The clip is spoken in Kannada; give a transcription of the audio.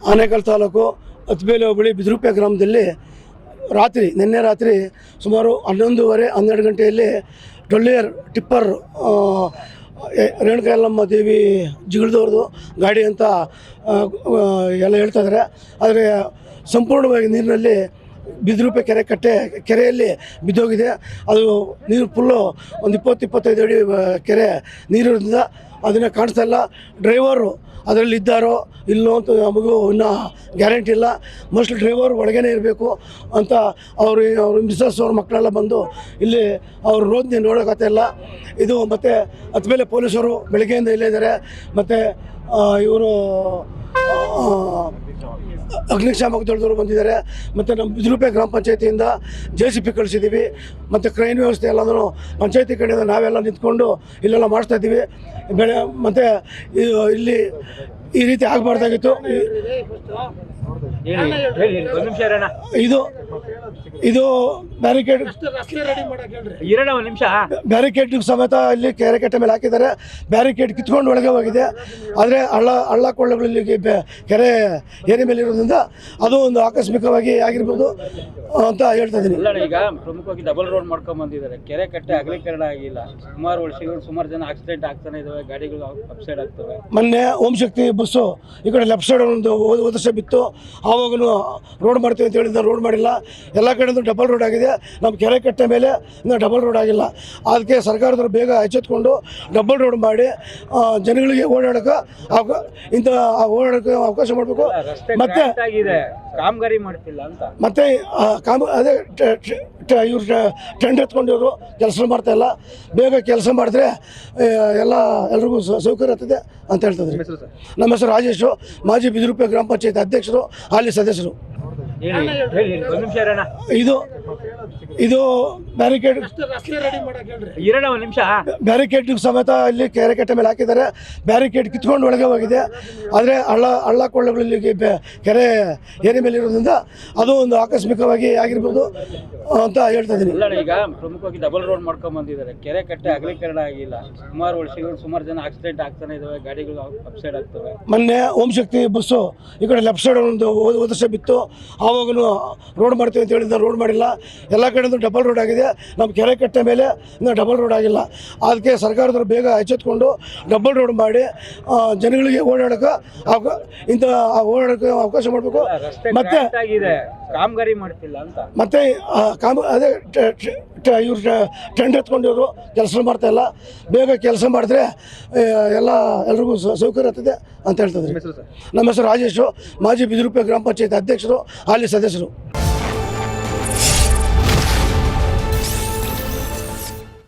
ಆನೇಕಲ್ ತಾಲೂಕು ಅತ್ಬೇಲೆ ಹೋಬಳಿ ಬಿದಿರುಪೆ ಗ್ರಾಮದಲ್ಲಿ ನಿನ್ನೆ ರಾತ್ರಿ ಸುಮಾರು 11:30-12 ಗಂಟೆಯಲ್ಲಿ ಡೊಳ್ಳಿಯರ್ ಟಿಪ್ಪರ್ ರೇಣುಕಾ ಯಲ್ಲಮ್ಮ ದೇವಿ ಜಿಗಿಳ್ದವ್ರದ್ದು ಗಾಡಿ ಅಂತ ಎಲ್ಲ ಹೇಳ್ತಾ ಇದ್ದಾರೆ. ಆದರೆ ಸಂಪೂರ್ಣವಾಗಿ ನೀರಿನಲ್ಲಿ ಬಿದಿರುಪೆ ಕೆರೆಯಲ್ಲಿ ಬಿದ್ದೋಗಿದೆ. ಅದು ನೀರು ಫುಲ್ಲು ಒಂದು 20-25 ಅಡಿ ಕೆರೆ ನೀರಿರೋದ್ರಿಂದ ಅದನ್ನು ಕಾಣಿಸ್ತಾ ಇಲ್ಲ. ಡ್ರೈವರು ಅದರಲ್ಲಿ ಇದ್ದಾರೋ ಇಲ್ಲೋ ಅಂತ ನಮಗೂ ಇನ್ನೂ ಗ್ಯಾರಂಟಿ ಇಲ್ಲ. ಮೋಸ್ಟ್ಲಿ ಡ್ರೈವರ್ ಒಳಗೇ ಇರಬೇಕು ಅಂತ ಅವ್ರ ಮಿಸಸ್ ಅವ್ರ ಮಕ್ಕಳೆಲ್ಲ ಬಂದು ಇಲ್ಲಿ ಅವ್ರ ರೋದ್ನೆ ನೋಡೋಕತ್ತೆ ಇಲ್ಲ. ಇದು ಮತ್ತು ಅತ್ಮೇಲೆ ಪೊಲೀಸರು ಬೆಳಗ್ಗೆಯಿಂದ ಇಲ್ಲೇ ಇದ್ದಾರೆ. ಮತ್ತು ಇವರು ಅಗ್ನಿಶಾಮಕ ದಳದವರು ಬಂದಿದ್ದಾರೆ. ಮತ್ತು ನಮ್ಮ ಬಿದಿರುಪೆ ಗ್ರಾಮ ಪಂಚಾಯತಿಯಿಂದ JCB ಕಳಿಸಿದ್ದೀವಿ. ಮತ್ತು ಕ್ರೈನ್ ವ್ಯವಸ್ಥೆ ಎಲ್ಲದೂ ಪಂಚಾಯತಿ ಕಡೆಯಿಂದ ನಾವೆಲ್ಲ ನಿಂತ್ಕೊಂಡು ಇಲ್ಲೆಲ್ಲ ಮಾಡಿಸ್ತಾಯಿದ್ದೀವಿ. ಮತ್ತು ಇಲ್ಲಿ ಈ ರೀತಿ ಆಗಬಾರ್ದಾಗಿತ್ತು. ಇದು ಬ್ಯಾರಿಕೇಡ್ ಸಮೇತ ಇಲ್ಲಿ ಕೆರೆ ಕಟ್ಟೆ ಮೇಲೆ ಹಾಕಿದ್ದಾರೆ. ಬ್ಯಾರಿಕೇಡ್ ಕಿತ್ಕೊಂಡು ಒಳಗೆ ಹೋಗಿದೆ. ಆದರೆ ಹಳ್ಳ ಕೊಳ್ಳಗಳಲ್ಲಿ ಕೆರೆ ಏರಿ ಮೇಲೆ ಇರೋದ್ರಿಂದ ಅದು ಒಂದು ಆಕಸ್ಮಿಕವಾಗಿ ಆಗಿರ್ಬೋದು ಅಂತ ಹೇಳ್ತಾ ಇದ್ದೀನಿ. ಈಗ ಪ್ರಮುಖವಾಗಿ ಡಬಲ್ ರೋಡ್ ಮಾಡ್ಕೊಂಡ್ ಬಂದಿದ್ದಾರೆ. ಕೆರೆ ಕಟ್ಟೆ ಅಗಲೀಕರಣ ಆಗಿಲ್ಲ. ಸುಮಾರು ವರ್ಷಗಳು ಸುಮಾರು ಜನ ಆಕ್ಸಿಡೆಂಟ್ ಆಗ್ತಾನೆ ಇದಾವೆ. ಗಾಡಿಗಳು ಅಪ್ ಸೈಡ್ ಆಗ್ತವೆ. ಮೊನ್ನೆ ಓಂ ಶಕ್ತಿ ಬಸ್ಸು ಈ ಕಡೆ ಲೆಫ್ಟ್ ಸೈಡ್ ಒಂದು ವರ್ಷ ಬಿತ್ತು. ಆವಾಗೂ ರೋಡ್ ಮಾಡ್ತೀವಿ ಅಂತ ಹೇಳಿದ ರೋಡ್ ಮಾಡಿಲ್ಲ. ಎಲ್ಲ ಕಡೆಯಿಂದ ಡಬಲ್ ರೋಡ್ ಆಗಿದೆ. ನಮ್ಮ ಕೆರೆ ಕಟ್ಟೆ ಮೇಲೆ ಇನ್ನೂ ಡಬಲ್ ರೋಡ್ ಆಗಿಲ್ಲ. ಅದಕ್ಕೆ ಸರ್ಕಾರದವರು ಬೇಗ ಎಚ್ಚೆತ್ಕೊಂಡು ಡಬಲ್ ರೋಡ್ ಮಾಡಿ ಜನಗಳಿಗೆ ಓಡಾಡೋಕೆ ಅವಕಾಶ ಮಾಡಬೇಕು. ಮತ್ತೆ ಕಾಮಗಾರಿ ಮಾಡ್ತಿಲ್ಲ ಅಂತ ಮತ್ತೆ ಅದೇ ಇವ್ರು ಟೆಂಡರ್ ಎತ್ಕೊಂಡಿವರು ಕೆಲಸ ಮಾಡ್ತಾ ಇಲ್ಲ. ಬೇಗ ಕೆಲಸ ಮಾಡಿದ್ರೆ ಎಲ್ರಿಗೂ ಸೌಕರ್ಯ ಆಗ್ತದೆ ಅಂತ ಹೇಳ್ತಿದ್ರಿ. ನಮ್ಮ ಹೆಸರು ರಾಜೇಶು, ಮಾಜಿ ಬಿದಿರುಪೆ ಗ್ರಾಮ ಪಂಚಾಯತ್ ಅಧ್ಯಕ್ಷರು, ಹಾಲಿ ಸದಸ್ಯರು. ಇದು ಬ್ಯಾರಿಕೇಡ್ ಸಮೇತ ಇಲ್ಲಿ ಕೆರೆ ಕಟ್ಟೆ ಮೇಲೆ ಹಾಕಿದ್ದಾರೆ. ಬ್ಯಾರಿಕೇಡ್ ಕಿತ್ಕೊಂಡು ಒಳಗೆ ಹೋಗಿದೆ. ಆದರೆ ಹಳ್ಳ ಕೊಳ್ಳಗಳಲ್ಲಿ ಕೆರೆ ಏರಿ ಮೇಲೆ ಇರೋದ್ರಿಂದ ಅದು ಒಂದು ಆಕಸ್ಮಿಕವಾಗಿ ಆಗಿರ್ಬೋದು ಅಂತ ಹೇಳ್ತಾ ಇದ್ದೀನಿ. ಈಗ ಪ್ರಮುಖವಾಗಿ ಡಬಲ್ ರೋಡ್ ಮಾಡ್ಕೊಂಡ್ ಬಂದಿದ್ದಾರೆ. ಕೆರೆ ಕಟ್ಟೆ ಅಗಲೀಕರಣ ಆಗಿಲ್ಲ. ಸುಮಾರು ವರ್ಷಗಳು ಸುಮಾರು ಜನ ಆಕ್ಸಿಡೆಂಟ್ ಆಗ್ತಾನೆ ಇದಾವೆ. ಗಾಡಿಗಳು ಅಪ್ ಸೈಡ್ ಆಗ್ತವೆ. ಮೊನ್ನೆ ಓಂ ಶಕ್ತಿ ಬಸ್ಸು ಈ ಕಡೆ ಲೆಫ್ಟ್ ಸೈಡ್ ಒಂದು ವರ್ಷ ಬಿತ್ತು. ಆವಾಗೂ ರೋಡ್ ಮಾಡ್ತೀವಿ ಅಂತ ಹೇಳಿದ ರೋಡ್ ಮಾಡಿಲ್ಲ. ಎಲ್ಲ ಕಡೆಯಿಂದ ಡಬಲ್ ರೋಡ್ ಆಗಿದೆ. ನಮ್ಮ ಕೆರೆ ಕಟ್ಟೆ ಮೇಲೆ ಇನ್ನೂ ಡಬಲ್ ರೋಡ್ ಆಗಿಲ್ಲ. ಅದಕ್ಕೆ ಸರ್ಕಾರದವರು ಬೇಗ ಎಚ್ಚೆತ್ಕೊಂಡು ಡಬಲ್ ರೋಡ್ ಮಾಡಿ ಜನಗಳಿಗೆ ಓಡಾಡೋಕೆ ಅವಕಾಶ ಮಾಡಬೇಕು. ಮತ್ತೆ ಕಾಮಗಾರಿ ಮಾಡ್ತಿಲ್ಲ ಅಂತ ಮತ್ತೆ ಅದೇ ಇವ್ರು ಟೆಂಡರ್ ಎತ್ಕೊಂಡಿವರು ಕೆಲಸ ಮಾಡ್ತಾ ಇಲ್ಲ. ಬೇಗ ಕೆಲಸ ಮಾಡಿದ್ರೆ ಎಲ್ರಿಗೂ ಸೌಕರ್ಯ ಆಗ್ತದೆ ಅಂತ ಹೇಳ್ತಿದ್ರಿ. ನಮ್ಮ ಹೆಸರು ರಾಜೇಶು, ಮಾಜಿ ಬಿದಿರುಪೆ ಗ್ರಾಮ ಪಂಚಾಯತ್ ಅಧ್ಯಕ್ಷರು, ಹಾಲಿ ಸದಸ್ಯರು.